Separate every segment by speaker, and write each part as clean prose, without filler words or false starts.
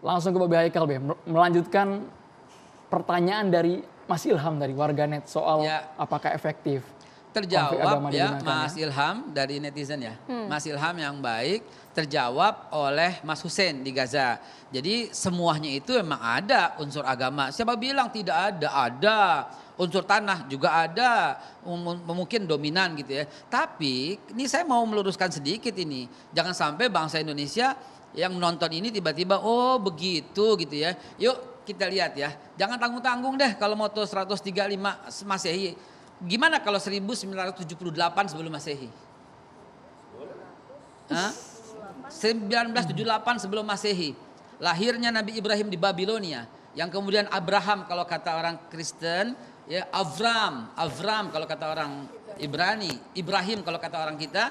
Speaker 1: Langsung ke Babe Haikal, Be. Melanjutkan pertanyaan dari Mas Ilham dari warganet soal apakah efektif.
Speaker 2: Terjawab ya Mas Ilham dari netizen ya. Mas Ilham yang baik terjawab oleh Mas Hussein di Gaza. Jadi semuanya itu memang ada unsur agama. Siapa bilang tidak ada? Ada. Unsur tanah juga ada, mungkin dominan gitu ya. Tapi ini saya mau meluruskan sedikit ini. Jangan sampai bangsa Indonesia yang menonton ini tiba-tiba oh begitu gitu ya. Yuk kita lihat ya. Jangan tanggung-tanggung deh kalau moto 135 Masehi. Gimana kalau 1978 sebelum Masehi? 1978 sebelum Masehi. Lahirnya Nabi Ibrahim di Babilonia. Yang kemudian Abraham kalau kata orang Kristen, ya Avram kalau kata orang Ibrani, Ibrahim kalau kata orang kita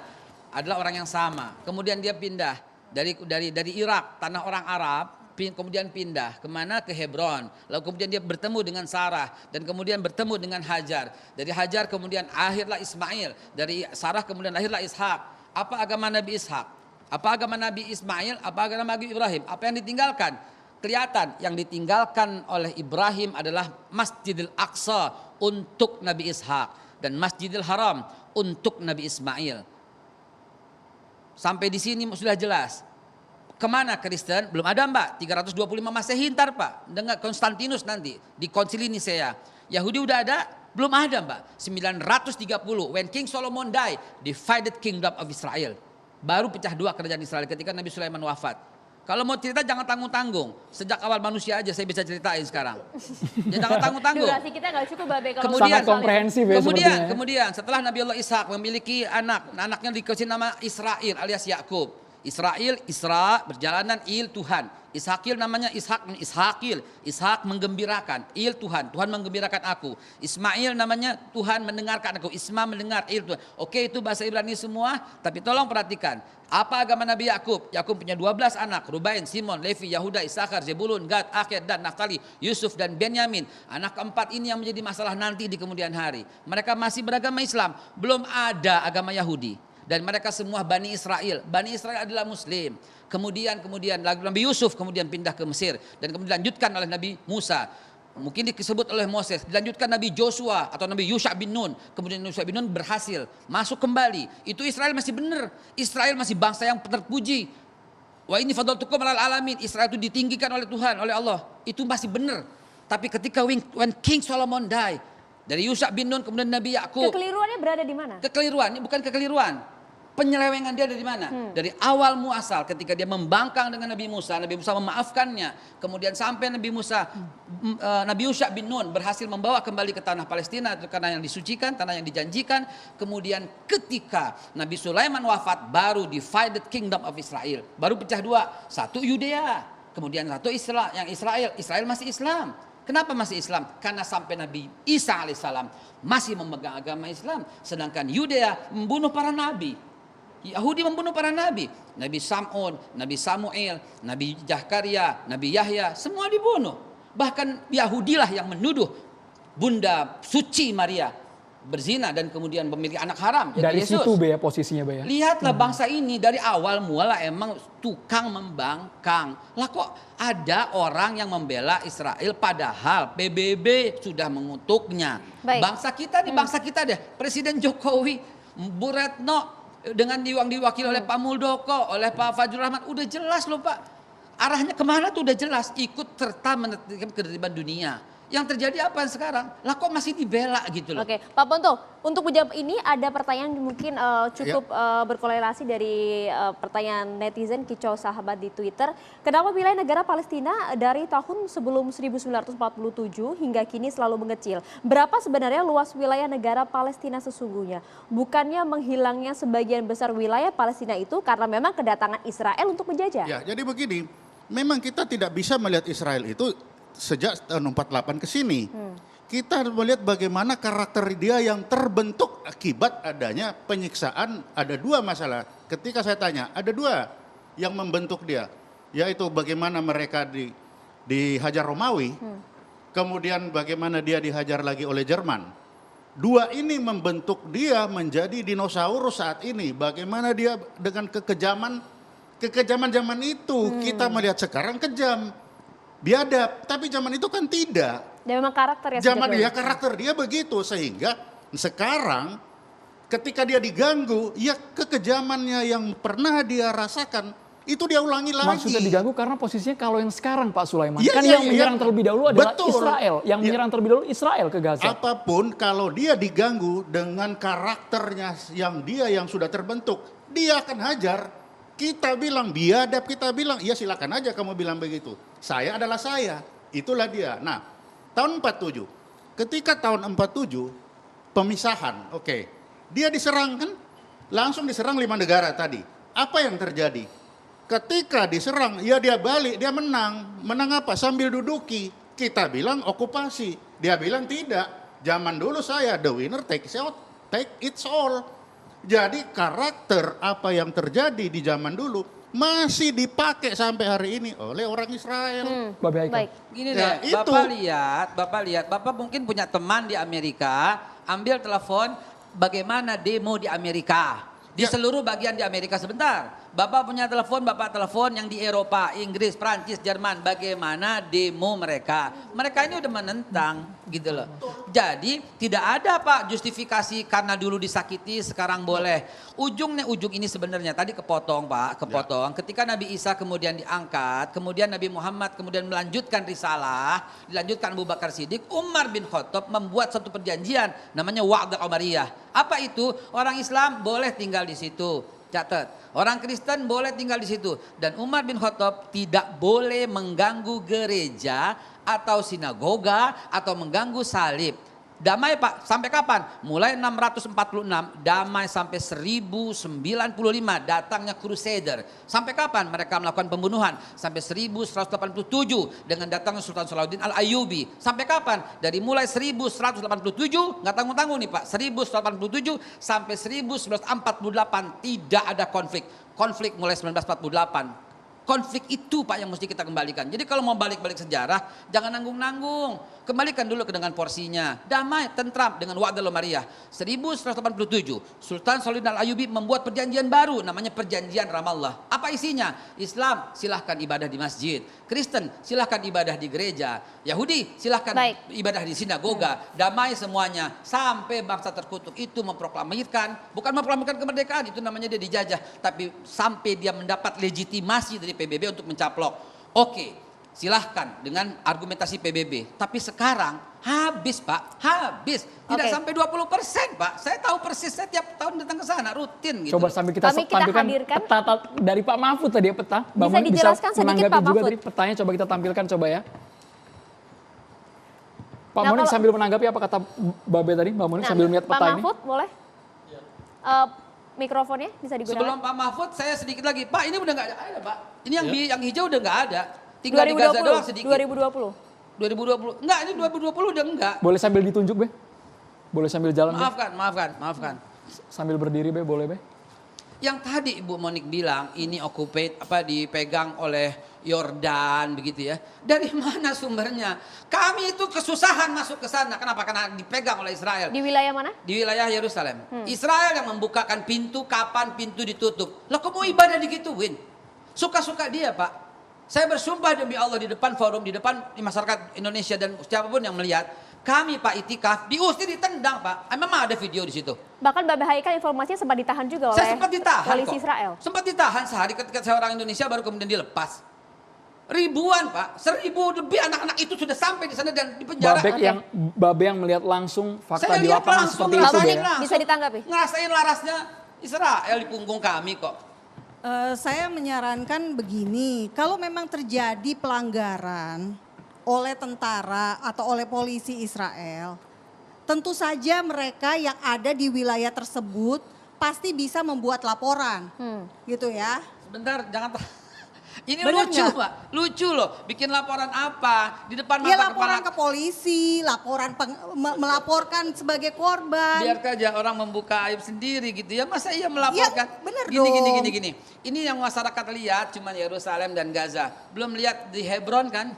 Speaker 2: adalah orang yang sama. Kemudian dia pindah dari Irak, tanah orang Arab, kemudian pindah kemana? Ke Hebron. Lalu kemudian dia bertemu dengan Sarah dan kemudian bertemu dengan Hajar. Dari Hajar kemudian akhirlah Ismail. Dari Sarah kemudian lahirlah Ishak. Apa agama Nabi Ishak? Apa agama Nabi Ismail? Apa agama Nabi Ibrahim? Apa yang ditinggalkan? Kelihatan yang ditinggalkan oleh Ibrahim adalah Masjidil Aqsa untuk Nabi Ishak dan Masjidil Haram untuk Nabi Ismail. Sampai di sini sudah jelas. Kemana Kristen? Belum ada Mbak. 325 Masehi ntar Pak. Dengan Konstantinus nanti di Konsili Nisea. Yahudi udah ada? Belum ada Mbak. 930 when King Solomon died, divided kingdom of Israel. Baru pecah dua kerajaan Israel ketika Nabi Sulaiman wafat. Kalau mau cerita jangan tanggung-tanggung. Sejak awal manusia aja saya bisa ceritain sekarang. Ya, jangan tanggung-tanggung.
Speaker 3: Durasi kita nggak cukup Babe kalau
Speaker 1: sangat komprehensif ya.
Speaker 2: Kemudian setelah Nabi Allah Ishak memiliki anaknya dikasih nama Israel alias Yakub. Israel, Isra, berjalanan, Il, Tuhan. Ishakil namanya Ishakil. Ishak menggembirakan, Il Tuhan. Tuhan menggembirakan aku. Ismail namanya Tuhan mendengarkan aku. Isma mendengar, Il Tuhan. Oke, itu bahasa Ibrani semua, tapi tolong perhatikan. Apa agama Nabi Yakub? Yakub punya 12 anak. Rubain, Simon, Levi, Yahuda, Isakar, Zebulun, Gad, Akhir, dan Naftali, Yusuf, dan Benyamin. Anak keempat ini yang menjadi masalah nanti di kemudian hari. Mereka masih beragama Islam. Belum ada agama Yahudi. Dan mereka semua Bani Israel. Bani Israel adalah Muslim. Kemudian Nabi Yusuf kemudian pindah ke Mesir. Dan kemudian dilanjutkan oleh Nabi Musa. Mungkin disebut oleh Moses. Dilanjutkan Nabi Joshua atau Nabi Yusha bin Nun. Kemudian Yusha bin Nun berhasil masuk kembali. Itu Israel masih benar. Israel masih bangsa yang terpuji. Wa ini fadlatukum alal alamin. Israel itu ditinggikan oleh Tuhan, oleh Allah. Itu masih benar. Tapi ketika when King Solomon died, dari Yusha bin Nun kemudian Nabi Yakub.
Speaker 3: Kekeliruannya berada di mana?
Speaker 2: Kekeliruan, ini bukan kekeliruan. Penyelewengan dia dari mana? Dari awal muasal ketika dia membangkang dengan Nabi Musa memaafkannya. Kemudian sampai Nabi Yusha bin Nun berhasil membawa kembali ke tanah Palestina karena yang disucikan, tanah yang dijanjikan. Kemudian ketika Nabi Sulaiman wafat baru divided kingdom of Israel. Baru pecah dua, satu Yudea, kemudian satu Israel masih Islam. Kenapa masih Islam? Karena sampai Nabi Isa alaihissalam masih memegang agama Islam. Sedangkan Yudea membunuh para nabi. Yahudi membunuh para nabi. Nabi Sam'un, Nabi Samuel, Nabi Zakaria, Nabi Yahya. Semua dibunuh. Bahkan Yahudilah yang menuduh Bunda Suci Maria berzina dan kemudian memiliki anak haram.
Speaker 1: Dari
Speaker 2: Yesus.
Speaker 1: situ Be ya posisinya Be ya.
Speaker 2: Lihatlah bangsa ini dari awal mula emang tukang membangkang. Lah kok ada orang yang membela Israel padahal PBB sudah mengutuknya. Bangsa kita deh. Presiden Jokowi, Bu Retno dengan diwakili oleh Pak Muldoko, oleh Pak Fajrul Rahman. Udah jelas loh Pak. Arahnya kemana tuh udah jelas. Ikut serta menetapkan ketertiban dunia. Yang terjadi apa sekarang? Lah kok masih dibela gitu loh.
Speaker 3: Oke, Pak Ponto, untuk menjawab ini ada pertanyaan mungkin cukup berkorelasi dari pertanyaan netizen Kicau Sahabat di Twitter. Kenapa wilayah negara Palestina dari tahun sebelum 1947 hingga kini selalu mengecil? Berapa sebenarnya luas wilayah negara Palestina sesungguhnya? Bukannya menghilangnya sebagian besar wilayah Palestina itu karena memang kedatangan Israel untuk menjajah?
Speaker 4: Ya, jadi begini, memang kita tidak bisa melihat Israel itu sejak tahun 48 ke sini. Kita melihat bagaimana karakter dia yang terbentuk akibat adanya penyiksaan. Ada dua masalah. Ketika saya tanya, ada dua yang membentuk dia. Yaitu bagaimana mereka dihajar Romawi, kemudian bagaimana dia dihajar lagi oleh Jerman. Dua ini membentuk dia menjadi dinosaurus saat ini. Bagaimana dia dengan kekejaman zaman itu. Kita melihat sekarang kejam. biadab. Tapi zaman itu kan tidak.
Speaker 3: Dan memang karakter ya.
Speaker 4: Zaman dia karakter dia begitu, sehingga sekarang ketika dia diganggu, ya kekejamannya yang pernah dia rasakan itu dia ulangi lagi.
Speaker 1: Maksudnya diganggu karena posisinya kalau yang sekarang Pak Sulaiman.
Speaker 4: Iya,
Speaker 1: kan
Speaker 4: iya,
Speaker 1: yang
Speaker 4: iya.
Speaker 1: menyerang terlebih dahulu adalah
Speaker 4: Betul.
Speaker 1: Israel. Yang
Speaker 4: Iya.
Speaker 1: menyerang terlebih dahulu Israel ke Gaza.
Speaker 4: Apapun kalau dia diganggu dengan karakternya yang dia yang sudah terbentuk, dia akan hajar. Kita bilang biadab, kita bilang, ya silakan aja kamu bilang begitu. Saya adalah saya, itulah dia. Nah, tahun 47, ketika tahun 47, pemisahan, oke. Dia diserang kan, langsung diserang 5 negara tadi. Apa yang terjadi? Ketika diserang, ya dia balik, dia menang. Menang apa? Sambil duduki. Kita bilang okupasi. Dia bilang tidak. Zaman dulu saya, the winner take it all. Jadi karakter apa yang terjadi di zaman dulu masih dipakai sampai hari ini oleh orang Israel.
Speaker 1: Bapak Haikal.
Speaker 3: Baik.
Speaker 2: Gini
Speaker 4: Ya,
Speaker 2: deh,
Speaker 4: itu.
Speaker 2: Bapak lihat, Bapak mungkin punya teman di Amerika, ambil telepon, bagaimana demo di Amerika. Di
Speaker 4: Ya.
Speaker 2: seluruh bagian di Amerika sebentar. Bapak punya telepon, Bapak telepon yang di Eropa, Inggris, Prancis, Jerman. Bagaimana demo mereka. Mereka ini udah menentang gitu loh. Jadi tidak ada Pak justifikasi karena dulu disakiti sekarang boleh. Ujung ini sebenarnya tadi kepotong Pak, kepotong. Ketika Nabi Isa kemudian diangkat, kemudian Nabi Muhammad kemudian melanjutkan risalah, dilanjutkan Abu Bakar Siddiq, Umar bin Khattab membuat satu perjanjian namanya Wa'd al-Umariyah. Apa itu? Orang Islam boleh tinggal di situ. Catat, orang Kristen boleh tinggal di situ. Dan Umar bin Khattab tidak boleh mengganggu gereja atau sinagoga atau mengganggu salib. Damai Pak, sampai kapan? Mulai 646, damai sampai 1095 datangnya Crusader. Sampai kapan mereka melakukan pembunuhan? Sampai 1187 dengan datangnya Sultan Salahuddin Al-Ayyubi. Sampai kapan? Dari mulai 1187, nggak tanggung-tanggung nih Pak, 1187 sampai 1948 tidak ada konflik. Konflik mulai 1948. Konflik itu Pak yang mesti kita kembalikan. Jadi kalau mau balik-balik sejarah, jangan nanggung-nanggung. Kembalikan dulu ke dengan porsinya. Damai, tentram dengan Wa'd al-Umariyah. 1187, Sultan Salahuddin Al-Ayyubi membuat perjanjian baru namanya Perjanjian Ramallah. Apa isinya? Islam silahkan ibadah di masjid. Kristen silahkan ibadah di gereja. Yahudi silahkan ibadah di sinagoga. Damai semuanya. Sampai bangsa terkutuk itu memproklamirkan, bukan memproklamirkan kemerdekaan, itu namanya dia dijajah. Tapi sampai dia mendapat legitimasi dari PBB untuk mencaplok. Oke, silahkan dengan argumentasi PBB. Tapi sekarang habis Pak, habis. Tidak sampai 20% Pak. Saya tahu persis, saya tiap tahun datang ke sana rutin gitu.
Speaker 1: Coba sambil kita tampilkan peta dari Pak Mahfud tadi ya, peta.
Speaker 3: Bisa dijelaskan sedikit Pak Mahfud.
Speaker 1: Tadi petanya coba kita tampilkan coba ya. Pak Monik sambil menanggapi apa kata Babe tadi, Mbak Monik sambil melihat peta ini.
Speaker 3: Pak Mahfud boleh? Mikrofonnya bisa digunakan.
Speaker 2: Sebelum Pak Mahfud saya sedikit lagi. Pak ini udah nggak ada Pak. Ini yang hijau udah nggak ada. Tinggal di Gaza doang sedikit.
Speaker 3: 2020.
Speaker 2: 2020. Enggak, ini 2020 udah enggak.
Speaker 1: Boleh sambil ditunjuk Be? Boleh sambil jalan
Speaker 2: Maafkan.
Speaker 1: Sambil berdiri Be, boleh Be?
Speaker 2: Yang tadi Ibu Monik bilang ini dipegang oleh Yordan begitu ya. Dari mana sumbernya? Kami itu kesusahan masuk ke sana. Kenapa? Karena dipegang oleh Israel.
Speaker 3: Di wilayah mana?
Speaker 2: Di wilayah Yerusalem. Israel yang membukakan pintu kapan pintu ditutup. Loh kok mau ibadah digituin? Suka-suka dia Pak. Saya bersumpah demi Allah di depan forum, di depan masyarakat Indonesia dan siapapun yang melihat. Kami Pak Itikaf diusir, ditendang Pak. Memang ada video di situ.
Speaker 3: Bahkan Babe Haikal informasinya sempat ditahan juga oleh
Speaker 2: Saya sempat ditahan
Speaker 3: polisi Israel.
Speaker 2: Sempat ditahan sehari ketika saya orang Indonesia baru kemudian dilepas. Ribuan Pak, 1000 lebih anak-anak itu sudah sampai di sana dan di penjara.
Speaker 1: Babe yang melihat langsung fakta
Speaker 2: Saya
Speaker 1: di
Speaker 2: lihat
Speaker 1: lapangan
Speaker 2: langsung,
Speaker 1: seperti itu ya.
Speaker 3: Bisa ditanggapi?
Speaker 2: Ngerasain larasnya Israel di punggung kami kok.
Speaker 5: Saya menyarankan begini, kalau memang terjadi pelanggaran oleh tentara atau oleh polisi Israel, tentu saja mereka yang ada di wilayah tersebut pasti bisa membuat laporan, gitu ya.
Speaker 2: Sebentar, jangan. Ini
Speaker 5: Bener
Speaker 2: lucu
Speaker 5: gak?
Speaker 2: Pak, lucu loh. Bikin laporan apa? Di depan
Speaker 5: Ya
Speaker 2: mata
Speaker 5: laporan
Speaker 2: kepala.
Speaker 5: ke polisi, melaporkan sebagai korban.
Speaker 2: Biar aja orang membuka aib sendiri gitu ya. Masa iya melaporkan?
Speaker 5: Ya, bener
Speaker 2: Gini. Ini yang masyarakat lihat cuma Yerusalem dan Gaza. Belum lihat di Hebron kan?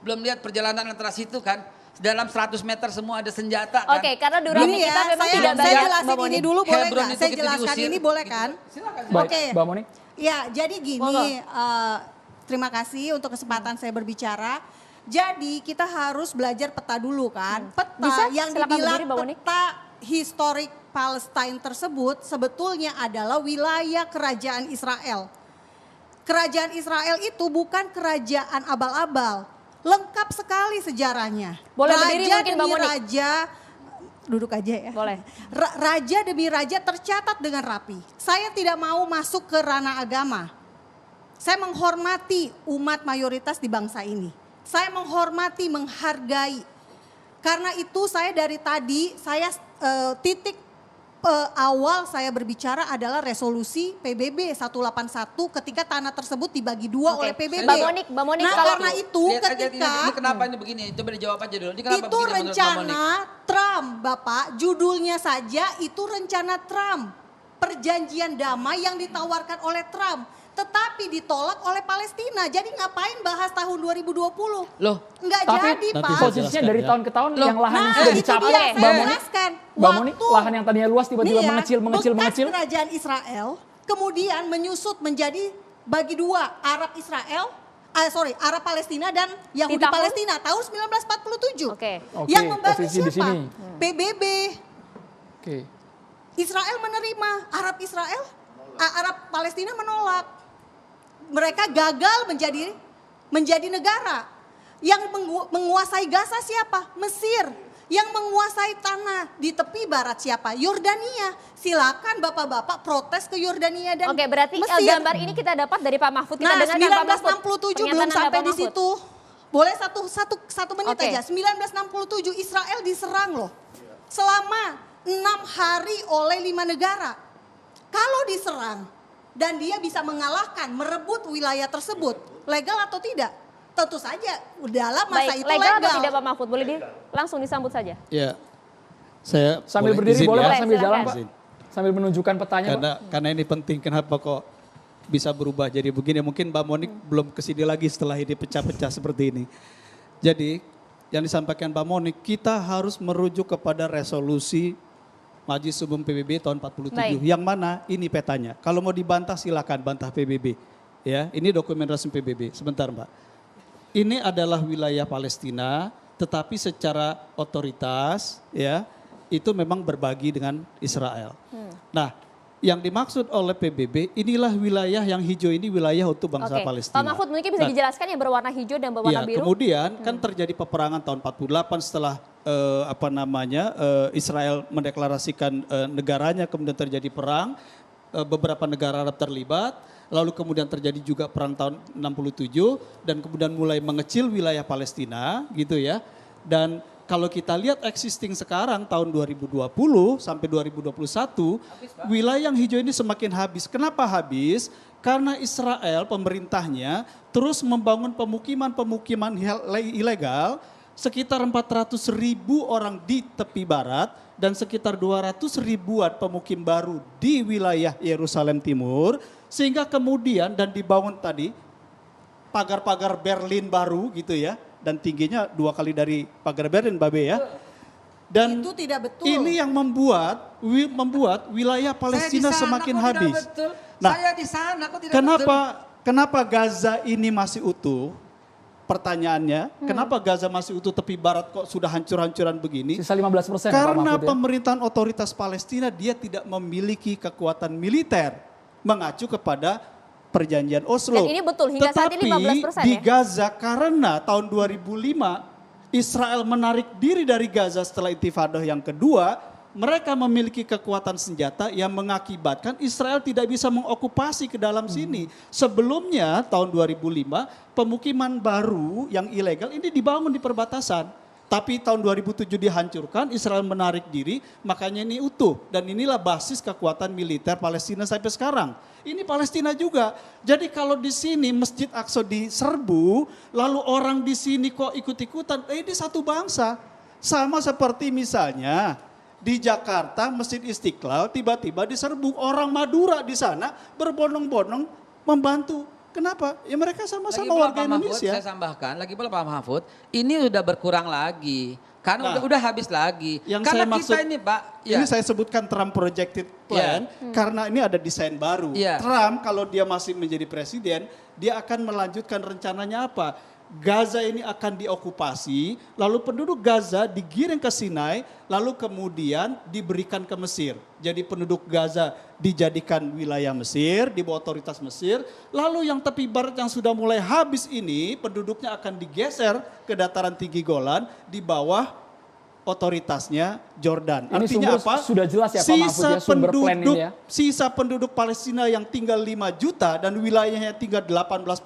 Speaker 2: Belum lihat perjalanan antara situ kan? Dalam 100 meter semua ada senjata kan?
Speaker 3: Oke, karena durasi
Speaker 5: Gini
Speaker 3: kita memang tidak
Speaker 5: saya
Speaker 3: banyak.
Speaker 5: jelasin
Speaker 3: Mbak
Speaker 5: ini
Speaker 3: Moni.
Speaker 5: dulu boleh
Speaker 2: Hebron
Speaker 5: nggak?
Speaker 2: itu
Speaker 5: Saya
Speaker 2: kita
Speaker 5: jelaskan
Speaker 2: diusir.
Speaker 5: ini boleh kan?
Speaker 2: Silakan.
Speaker 1: Baik,
Speaker 5: Oke.
Speaker 1: Mbak Moni.
Speaker 5: Ya, jadi gini,
Speaker 3: Monggo.
Speaker 5: terima kasih untuk kesempatan saya berbicara. Jadi kita harus belajar peta dulu kan. Peta
Speaker 3: Bisa?
Speaker 5: yang
Speaker 3: Silakan
Speaker 5: dibilang
Speaker 3: berdiri, Mbak Monik.
Speaker 5: peta historik Palestine tersebut sebetulnya adalah wilayah kerajaan Israel. Kerajaan Israel itu bukan kerajaan abal-abal. Lengkap sekali sejarahnya.
Speaker 3: Boleh berdiri
Speaker 5: raja
Speaker 3: mungkin, Mbak
Speaker 5: demi
Speaker 3: Monik.
Speaker 5: raja, duduk aja ya.
Speaker 3: Boleh.
Speaker 5: Raja demi raja tercatat dengan rapi. Saya tidak mau masuk ke ranah agama. Saya menghormati umat mayoritas di bangsa ini. Saya menghormati, menghargai. Karena itu saya dari tadi, titik awal saya berbicara adalah resolusi PBB 181 ketika tanah tersebut dibagi dua oleh PBB.
Speaker 3: Mbak Monik,
Speaker 5: Nah
Speaker 3: kalau
Speaker 5: karena itu
Speaker 2: Lihat aja
Speaker 5: ketika
Speaker 2: ini kenapa ini begini? Coba dijawab aja dulu. Ini kenapa
Speaker 5: itu
Speaker 2: begini menurut Mbak Monik?
Speaker 5: rencana Trump, Bapak, judulnya saja itu rencana Trump. Perjanjian damai yang ditawarkan oleh Trump. Tetapi ditolak oleh Palestina. Jadi ngapain bahas tahun 2020?
Speaker 2: Loh,
Speaker 5: Enggak
Speaker 1: Tapi
Speaker 5: jadi, Pak.
Speaker 1: posisinya dari tahun ke tahun
Speaker 2: Loh,
Speaker 1: yang lahan yang
Speaker 5: Nah,
Speaker 1: sudah
Speaker 5: itu
Speaker 1: dicapai,
Speaker 5: dia,
Speaker 1: Mbak
Speaker 5: saya
Speaker 1: Monik,
Speaker 5: jelaskan.
Speaker 1: Mbak Monik,
Speaker 5: Waktu-
Speaker 1: lahan yang tadinya luas tiba-tiba
Speaker 5: Nih ya,
Speaker 1: mengecil.
Speaker 5: bekas kerajaan Israel kemudian menyusut menjadi bagi dua, Arab Palestina dan Yahudi
Speaker 3: tahun?
Speaker 5: Palestina tahun 1947.
Speaker 3: Oke.
Speaker 5: Yang
Speaker 1: Oke,
Speaker 5: membantu
Speaker 1: posisi di
Speaker 5: siapa?
Speaker 1: sini.
Speaker 5: PBB.
Speaker 1: Oke.
Speaker 5: Israel menerima, Arab Palestina menolak. Mereka gagal menjadi negara. Yang menguasai Gaza siapa? Mesir. Yang menguasai tanah di tepi barat siapa? Yordania. Silakan bapak-bapak protes ke Yordania dan
Speaker 3: Oke, berarti
Speaker 5: Mesir.
Speaker 3: gambar ini kita dapat dari Pak Mahfud. Kita
Speaker 5: Nah,
Speaker 3: dengarkan Pak Mahfud.
Speaker 5: 1967 belum
Speaker 3: Pernyataan
Speaker 5: sampai
Speaker 3: Bapak
Speaker 5: di
Speaker 3: Mahfud.
Speaker 5: situ. Boleh satu menit
Speaker 3: Oke.
Speaker 5: aja. 1967 Israel diserang loh. Selama 6 hari oleh 5 negara. Kalau diserang dan dia bisa mengalahkan, merebut wilayah tersebut, legal atau tidak? Tentu saja, dalam masa
Speaker 3: Baik,
Speaker 5: itu
Speaker 3: legal atau
Speaker 5: legal.
Speaker 3: tidak Pak Mahfud? Boleh langsung disambut saja.
Speaker 6: Ya, saya
Speaker 1: Sambil
Speaker 6: boleh
Speaker 1: berdiri
Speaker 6: izin
Speaker 1: boleh
Speaker 6: ya?
Speaker 1: Pak, sambil
Speaker 3: Silakan.
Speaker 1: jalan Pak.
Speaker 6: Izin.
Speaker 1: Sambil menunjukkan petanya Pak.
Speaker 6: Karena ini penting, kenapa kok bisa berubah jadi begini. Mungkin Mbak Monik belum kesini lagi setelah ini pecah-pecah seperti ini. Jadi yang disampaikan Mbak Monik, kita harus merujuk kepada resolusi Majelis Umum PBB tahun 47.
Speaker 3: Baik.
Speaker 6: Yang mana ini petanya. Kalau mau dibantah silakan bantah PBB. Ya, ini dokumen resmi PBB. Sebentar Mbak. Ini adalah wilayah Palestina, tetapi secara otoritas ya itu memang berbagi dengan Israel. Nah, yang dimaksud oleh PBB inilah wilayah yang hijau ini wilayah untuk bangsa
Speaker 3: Oke.
Speaker 6: Palestina.
Speaker 3: Pak Mahfud mungkin bisa
Speaker 6: Nah,
Speaker 3: dijelaskan yang berwarna hijau dan berwarna
Speaker 6: ya,
Speaker 3: biru.
Speaker 6: kemudian kan terjadi peperangan tahun 48 setelah Israel mendeklarasikan negaranya, kemudian terjadi perang, beberapa negara Arab terlibat. Lalu kemudian terjadi juga perang tahun 67 dan kemudian mulai mengecil wilayah Palestina gitu ya. Dan kalau kita lihat existing sekarang tahun 2020 sampai 2021 wilayah yang hijau ini semakin habis. Kenapa habis? Karena Israel pemerintahnya terus membangun pemukiman-pemukiman ilegal sekitar 400.000 orang di tepi barat dan sekitar 200.000-an pemukim baru di wilayah Yerusalem Timur. Sehingga kemudian dan dibangun tadi pagar-pagar Berlin baru gitu ya. Dan tingginya 2 kali dari pagar Berlin Babe ya. Dan
Speaker 5: Itu tidak betul.
Speaker 6: ini yang membuat wilayah Palestina semakin habis. Nah,
Speaker 2: Saya di sana kok tidak betul.
Speaker 6: kenapa Gaza ini masih utuh? Pertanyaannya, kenapa Gaza masih utuh tepi barat kok sudah hancur-hancuran begini?
Speaker 1: Sisa 15% Pak
Speaker 6: Karena
Speaker 1: Mahfud ya.
Speaker 6: pemerintahan otoritas Palestina dia tidak memiliki kekuatan militer mengacu kepada perjanjian Oslo.
Speaker 3: Dan ini betul, hingga saat ini 15%
Speaker 6: di
Speaker 3: ya?
Speaker 6: Gaza karena tahun 2005 Israel menarik diri dari Gaza setelah intifadah yang kedua, mereka memiliki kekuatan senjata yang mengakibatkan Israel tidak bisa mengokupasi ke dalam sini. Sebelumnya tahun 2005 pemukiman baru yang ilegal ini dibangun di perbatasan. Tapi tahun 2007 dihancurkan, Israel menarik diri, makanya ini utuh. Dan inilah basis kekuatan militer Palestina sampai sekarang. Ini Palestina juga. Jadi kalau di sini Masjid Aqsa diserbu, lalu orang di sini kok ikut-ikutan, ini satu bangsa. Sama seperti misalnya di Jakarta Masjid Istiqlal tiba-tiba diserbu, orang Madura di sana berbondong-bondong membantu. Kenapa? Ya mereka sama-sama warga Indonesia.
Speaker 2: Saya tambahkan, lagi pula Pak Mahfud, ini udah berkurang lagi. Karena udah habis lagi.
Speaker 6: Yang
Speaker 2: Karena
Speaker 6: saya maksud,
Speaker 2: kita ini Pak.
Speaker 6: ini saya sebutkan Trump projected plan karena ini ada desain baru.
Speaker 2: Iya.
Speaker 6: Trump kalau dia masih menjadi presiden, dia akan melanjutkan rencananya apa? Gaza ini akan diokupasi, lalu penduduk Gaza digiring ke Sinai, lalu kemudian diberikan ke Mesir. Jadi penduduk Gaza dijadikan wilayah Mesir, di bawah otoritas Mesir. Lalu yang tepi barat yang sudah mulai habis ini, penduduknya akan digeser ke dataran tinggi Golan di bawah otoritasnya Jordan.
Speaker 1: Ini
Speaker 6: Artinya
Speaker 1: sumber
Speaker 6: apa?
Speaker 1: sudah jelas ya Pak Mahfud ya, sumber plan ini ya.
Speaker 6: Sisa penduduk Palestina yang tinggal 5 juta dan wilayahnya tinggal 18%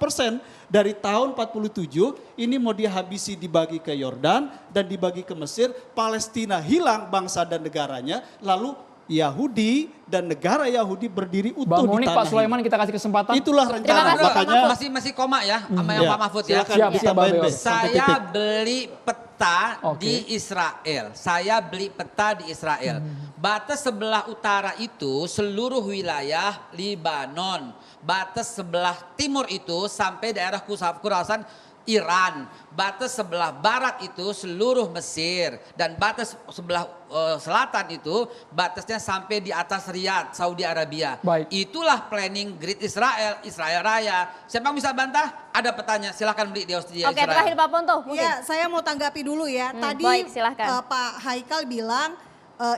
Speaker 6: dari tahun 47, ini mau dihabisi dibagi ke Yordan dan dibagi ke Mesir. Palestina hilang bangsa dan negaranya, lalu Yahudi dan negara Yahudi berdiri utuh
Speaker 1: Bang
Speaker 6: di
Speaker 1: Monik,
Speaker 6: tanah
Speaker 1: Pak Sulaiman
Speaker 6: ini.
Speaker 1: kita kasih kesempatan.
Speaker 6: Itulah rencana, makanya
Speaker 2: masih koma ya sama yang
Speaker 6: ya,
Speaker 2: Pak Mahfud ya.
Speaker 6: silakan
Speaker 1: Siap,
Speaker 6: kita
Speaker 1: siap, Bang
Speaker 6: main
Speaker 1: Beon.
Speaker 6: deh, sampai
Speaker 2: Saya
Speaker 6: titik.
Speaker 2: beli peta
Speaker 1: Oke.
Speaker 2: di Israel. Saya beli peta di Israel. Batas sebelah utara itu seluruh wilayah Libanon. Batas sebelah timur itu sampai daerah Khurasan Iran. Batas sebelah barat itu seluruh Mesir. Dan batas sebelah selatan itu batasnya sampai di atas Riyadh, Saudi Arabia.
Speaker 1: Baik.
Speaker 2: Itulah planning Great Israel, Israel Raya. Siapa yang bisa bantah? Ada petanya, silakan beli di Australia.
Speaker 3: Oke, terakhir Pak Ponto mungkin.
Speaker 5: Ya, saya mau tanggapi dulu ya. Tadi
Speaker 3: baik, silahkan.
Speaker 5: Pak Haikal bilang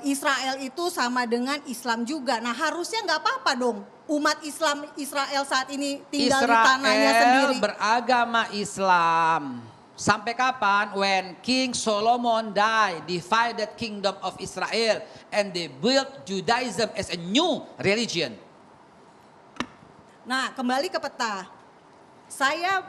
Speaker 5: Israel itu sama dengan Islam juga. Nah, harusnya nggak apa-apa dong. Umat Islam Israel saat ini tinggal di tanahnya sendiri.
Speaker 2: Beragama Islam. Sampai kapan? When King Solomon died, divided kingdom of Israel and they built Judaism as a new religion.
Speaker 5: Nah, kembali ke peta. Saya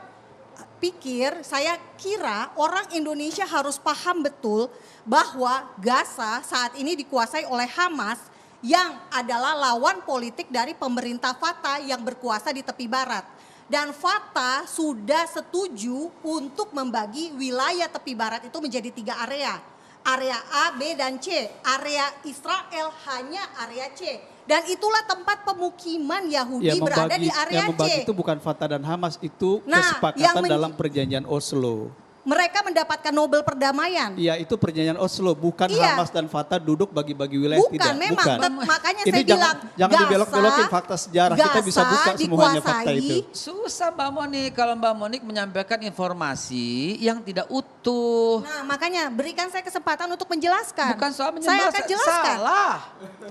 Speaker 5: kira orang Indonesia harus paham betul bahwa Gaza saat ini dikuasai oleh Hamas yang adalah lawan politik dari pemerintah Fatah yang berkuasa di tepi barat. Dan Fatah sudah setuju untuk membagi wilayah tepi barat itu menjadi 3 area. Area A, B, dan C. Area Israel hanya area C. Dan itulah tempat pemukiman Yahudi berada di area
Speaker 6: yang membagi
Speaker 5: C.
Speaker 6: itu bukan Fatah dan Hamas, itu
Speaker 5: Nah,
Speaker 6: kesepakatan dalam perjanjian Oslo.
Speaker 5: Mereka mendapatkan Nobel perdamaian.
Speaker 6: Iya, itu perjanjian Oslo, bukan
Speaker 5: Iya.
Speaker 6: Hamas dan Fatah duduk bagi-bagi wilayah,
Speaker 5: Bukan,
Speaker 6: tidak.
Speaker 5: memang.
Speaker 6: Bukan.
Speaker 5: Makanya
Speaker 6: Ini
Speaker 5: saya bilang
Speaker 6: jangan dibelok-belokin fakta sejarah. Kita bisa buka semuanya fakta itu.
Speaker 2: Susah Mbak Monik kalau Mbak Monik menyampaikan informasi yang tidak utuh.
Speaker 5: Nah, makanya berikan saya kesempatan untuk menjelaskan.
Speaker 2: Bukan soal
Speaker 5: Saya
Speaker 2: menjelaskan.
Speaker 5: akan jelaskan.
Speaker 2: Salah.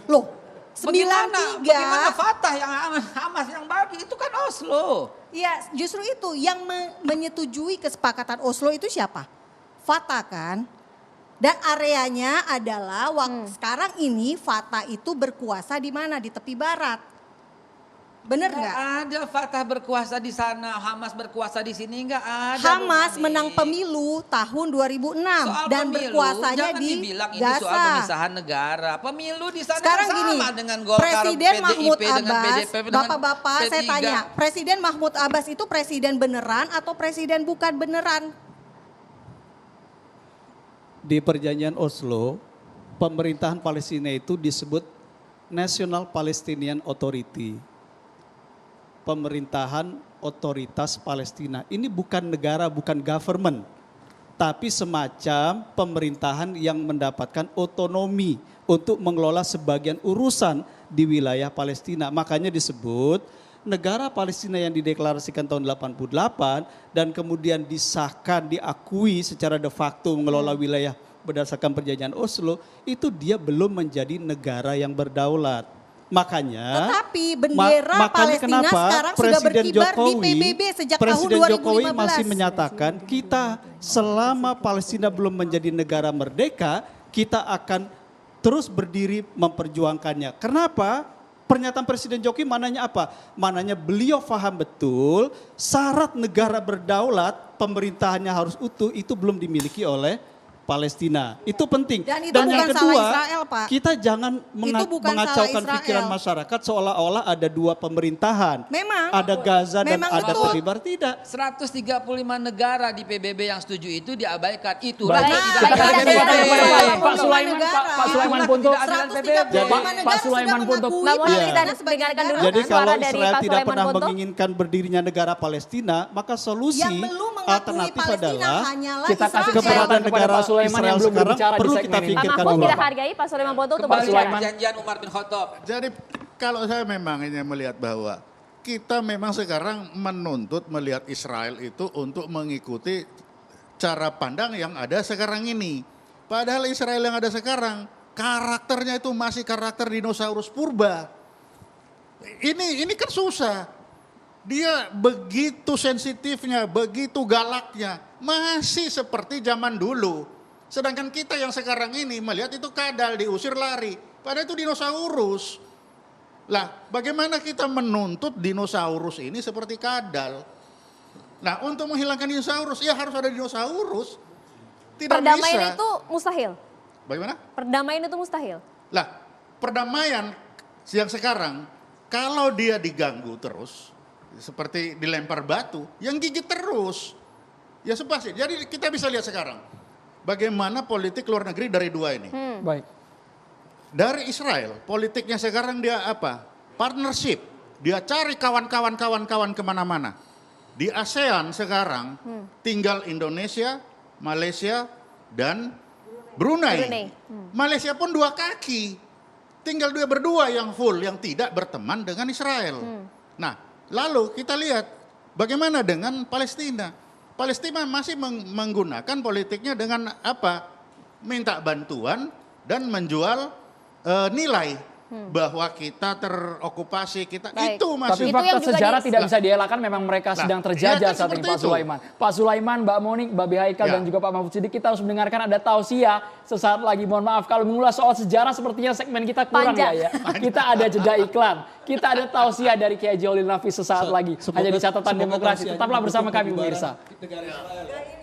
Speaker 5: Loh,
Speaker 2: Bagaimana
Speaker 5: 93.
Speaker 2: Fatah yang Hamas yang bagi itu kan Oslo.
Speaker 5: Iya, justru itu yang menyetujui kesepakatan Oslo itu siapa? Fatah kan? Dan areanya adalah sekarang ini Fatah itu berkuasa di mana? Di tepi barat. Bener nggak?
Speaker 2: Ada Fatah berkuasa di sana, Hamas berkuasa di sini nggak ada.
Speaker 5: Hamas
Speaker 2: Bu Mani.
Speaker 5: menang pemilu tahun 2006
Speaker 2: Soal
Speaker 5: dan
Speaker 2: pemilu,
Speaker 5: berkuasanya
Speaker 2: jangan
Speaker 5: di
Speaker 2: dibilang ini
Speaker 5: Gaza.
Speaker 2: soal pemisahan negara. Pemilu di sana
Speaker 5: Sekarang
Speaker 2: kan
Speaker 5: gini,
Speaker 2: sama dengan Golkar,
Speaker 5: Presiden
Speaker 2: PDIP,
Speaker 5: Mahmud
Speaker 2: dengan
Speaker 5: Abbas,
Speaker 2: PDP, dengan
Speaker 5: Bapak-bapak saya
Speaker 2: P3.
Speaker 5: tanya, Presiden Mahmud Abbas itu presiden beneran atau presiden bukan beneran?
Speaker 6: Di perjanjian Oslo, pemerintahan Palestina itu disebut National Palestinian Authority. Pemerintahan otoritas Palestina. Ini bukan negara, bukan government. Tapi semacam pemerintahan yang mendapatkan otonomi untuk mengelola sebagian urusan di wilayah Palestina. Makanya disebut negara Palestina yang dideklarasikan tahun 88 dan kemudian disahkan, diakui secara de facto mengelola wilayah berdasarkan perjanjian Oslo, itu dia belum menjadi negara yang berdaulat. Makanya,
Speaker 5: Tetapi bendera
Speaker 6: makanya
Speaker 5: Palestina
Speaker 6: kenapa
Speaker 5: sekarang sudah
Speaker 6: Presiden
Speaker 5: berkibar
Speaker 6: Jokowi,
Speaker 5: di PBB sejak
Speaker 6: Presiden
Speaker 5: tahun 2015.
Speaker 6: Jokowi masih menyatakan kita selama Palestina belum menjadi negara merdeka, kita akan terus berdiri memperjuangkannya. Kenapa? Pernyataan Presiden Jokowi mananya apa? Mananya beliau paham betul syarat negara berdaulat, pemerintahannya harus utuh, itu belum dimiliki oleh Palestina. Itu penting.
Speaker 5: Dan itu
Speaker 6: yang
Speaker 5: bukan
Speaker 6: kedua,
Speaker 5: salah Israel, Pak.
Speaker 6: kita jangan
Speaker 5: Itu bukan
Speaker 6: mengacaukan
Speaker 5: salah
Speaker 6: pikiran
Speaker 5: Israel.
Speaker 6: masyarakat seolah-olah ada 2 pemerintahan.
Speaker 5: Memang.
Speaker 6: Ada Gaza dan
Speaker 5: Memang
Speaker 6: ada
Speaker 5: betul.
Speaker 6: Khaybar, tidak.
Speaker 2: 135 negara di PBB yang setuju itu diabaikan. Itulah
Speaker 1: Baik,
Speaker 2: yang tidak
Speaker 1: kita
Speaker 2: ada
Speaker 1: kasih
Speaker 2: PBB.
Speaker 1: kesempatan kepada Pak
Speaker 5: Puluhan
Speaker 1: Sulaiman,
Speaker 5: negara.
Speaker 1: Pak Sulaiman Punto.
Speaker 2: Tidak ada PBB.
Speaker 5: 135
Speaker 1: Pak Sulaiman Punto.
Speaker 3: Mbak Monik,
Speaker 6: Iya.
Speaker 3: kita dengarkan dulu
Speaker 6: Jadi
Speaker 3: suara
Speaker 6: kalau
Speaker 3: dari
Speaker 6: Israel
Speaker 3: Pak
Speaker 6: tidak
Speaker 3: Sulaiman
Speaker 6: pernah
Speaker 3: Ponto.
Speaker 6: menginginkan berdirinya negara Palestina, maka solusi
Speaker 5: Yang belum mengakui
Speaker 6: alternatif
Speaker 5: Palestina
Speaker 6: adalah
Speaker 5: hanyalah
Speaker 1: kita kasih
Speaker 5: Israel.
Speaker 1: kesempatan
Speaker 6: keberadaan
Speaker 1: kepada
Speaker 6: negara
Speaker 1: Pak Sulaiman yang
Speaker 6: Israel
Speaker 1: belum
Speaker 6: sekarang
Speaker 1: berbicara di
Speaker 6: perlu
Speaker 1: segmen
Speaker 6: kita
Speaker 1: ini.
Speaker 3: Pak
Speaker 6: pikirkan
Speaker 3: Mahfud
Speaker 6: dulu.
Speaker 3: kita hargai Pak Sulaiman Ponto untuk
Speaker 2: Kembali
Speaker 3: berbicara.
Speaker 2: perjanjian Umar bin Khattab.
Speaker 4: Jadi kalau saya memang ini melihat bahwa kita memang sekarang menuntut melihat Israel itu untuk mengikuti cara pandang yang ada sekarang ini. Padahal Israel yang ada sekarang karakternya itu masih karakter dinosaurus purba. Ini kan susah. Dia begitu sensitifnya, begitu galaknya, masih seperti zaman dulu. Sedangkan kita yang sekarang ini melihat itu kadal, diusir lari. Padahal itu dinosaurus. Lah, bagaimana kita menuntut dinosaurus ini seperti kadal? Nah, untuk menghilangkan dinosaurus, ya harus ada dinosaurus. Tidak
Speaker 3: Perdamaian
Speaker 4: bisa.
Speaker 3: itu mustahil.
Speaker 4: Bagaimana?
Speaker 3: Perdamaian itu mustahil.
Speaker 4: Lah, perdamaian yang sekarang, kalau dia diganggu terus, seperti dilempar batu, yang gigit terus. Ya sepasti. Jadi kita bisa lihat sekarang, bagaimana politik luar negeri dari dua ini.
Speaker 1: Baik.
Speaker 4: Dari Israel, politiknya sekarang dia apa? Partnership. Dia cari kawan-kawan kemana-mana. Di ASEAN sekarang tinggal Indonesia, Malaysia, dan Brunei. Malaysia pun 2 kaki. Tinggal dia berdua yang full, yang tidak berteman dengan Israel. Nah, lalu kita lihat bagaimana dengan Palestina. Palestina masih menggunakan politiknya dengan apa? Minta bantuan dan menjual nilai bahwa kita terokupasi, kita
Speaker 3: Baik.
Speaker 4: itu masih.
Speaker 1: Tapi fakta
Speaker 3: yang juga
Speaker 1: sejarah tidak bisa dielakkan, memang mereka sedang terjajah
Speaker 4: iya kan
Speaker 1: saat ini
Speaker 4: seperti
Speaker 1: Pak
Speaker 4: itu.
Speaker 1: Sulaiman. Pak Sulaiman, Mbak Monik, Mbak Haikal
Speaker 4: Ya.
Speaker 1: dan juga Pak Mahfud Siddiq, kita harus mendengarkan ada tausiah sesaat lagi. Mohon maaf kalau mengulas soal sejarah sepertinya segmen kita kurang
Speaker 3: Panjang.
Speaker 1: ya. Kita ada jeda iklan, kita ada tausiah dari Kiai Jailul Nafis sesaat lagi. Hanya di catatan
Speaker 6: Semoga
Speaker 1: demokrasi.
Speaker 6: tausiahnya
Speaker 1: Tetaplah bersama
Speaker 6: mendukung
Speaker 1: kami
Speaker 6: pembubaran
Speaker 1: pemirsa.
Speaker 6: negara Israel.